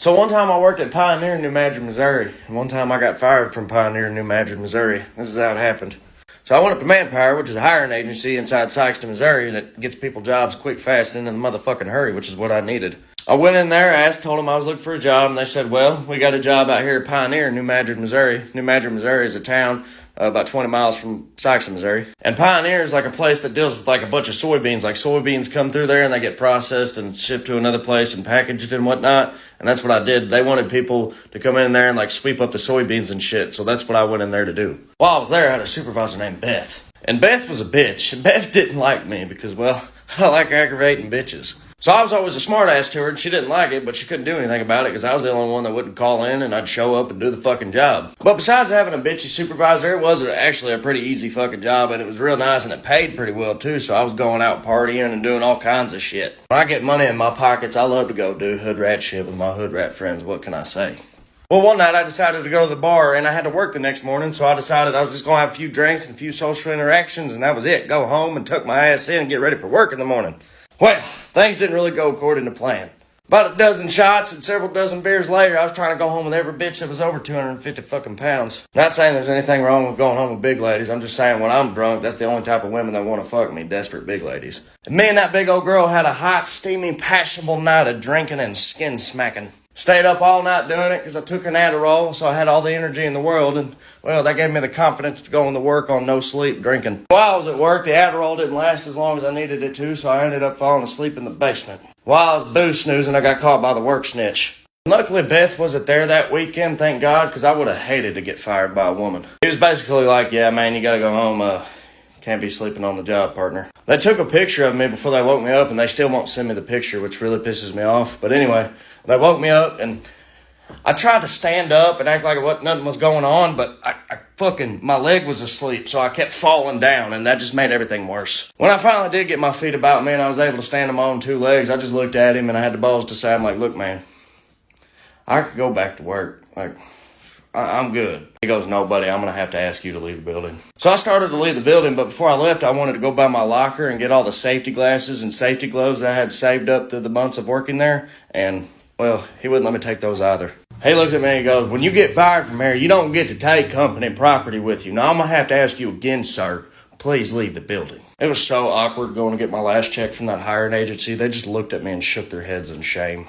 So one time I worked at Pioneer in New Madrid, Missouri, and one time I got fired from Pioneer in New Madrid, Missouri. This is how it happened. So I went up to Manpower, which is a hiring agency inside Sikeston, Missouri, that gets people jobs quick, fast, and in a motherfucking hurry, which is what I needed. I went in there, told them I was looking for a job, and they said, well, we got a job out here at Pioneer in New Madrid, Missouri. New Madrid, Missouri is a town about 20 miles from Sikeston, Missouri. And Pioneer is like a place that deals with like a bunch of soybeans. Like soybeans come through there and they get processed and shipped to another place and packaged and whatnot. And that's what I did. They wanted people to come in there and like sweep up the soybeans and shit. So that's what I went in there to do. While I was there, I had a supervisor named Beth. And Beth was a bitch. And Beth didn't like me because, well, I like aggravating bitches. So I was always a smart ass to her, and she didn't like it, but she couldn't do anything about it because I was the only one that wouldn't call in, and I'd show up and do the fucking job. But besides having a bitchy supervisor, it was actually a pretty easy fucking job, and it was real nice, and it paid pretty well too, so I was going out partying and doing all kinds of shit. When I get money in my pockets, I love to go do hood rat shit with my hood rat friends. What can I say? Well, one night I decided to go to the bar, and I had to work the next morning, so I decided I was just going to have a few drinks and a few social interactions, and that was it. Go home and tuck my ass in and get ready for work in the morning. Well, things didn't really go according to plan. About a dozen shots and several dozen beers later, I was trying to go home with every bitch that was over 250 fucking pounds. Not saying there's anything wrong with going home with big ladies. I'm just saying when I'm drunk, that's the only type of women that want to fuck me, desperate big ladies. And me and that big old girl had a hot, steamy, passionable night of drinking and skin smacking. Stayed up all night doing it because I took an Adderall, so I had all the energy in the world, and, well, that gave me the confidence to go into work on no sleep drinking. While I was at work, the Adderall didn't last as long as I needed it to, so I ended up falling asleep in the basement. While I was booze snoozing, I got caught by the work snitch. Luckily, Beth wasn't there that weekend, thank God, because I would have hated to get fired by a woman. He was basically like, yeah, man, you gotta go home, can't be sleeping on the job, partner. They took a picture of me before they woke me up, and they still won't send me the picture, which really pisses me off. But anyway, they woke me up, and I tried to stand up and act like nothing was going on, but my leg was asleep, so I kept falling down, and that just made everything worse. When I finally did get my feet about me and I was able to stand on my own two legs, I just looked at him, and I had the balls to say, I'm like, look, man, I could go back to work. Like, I'm good. He goes, no, buddy, I'm going to have to ask you to leave the building. So I started to leave the building, but before I left, I wanted to go by my locker and get all the safety glasses and safety gloves that I had saved up through the months of working there, and, well, he wouldn't let me take those either. He looks at me and he goes, when you get fired from here, you don't get to take company property with you. Now, I'm going to have to ask you again, sir. Please leave the building. It was so awkward going to get my last check from that hiring agency. They just looked at me and shook their heads in shame.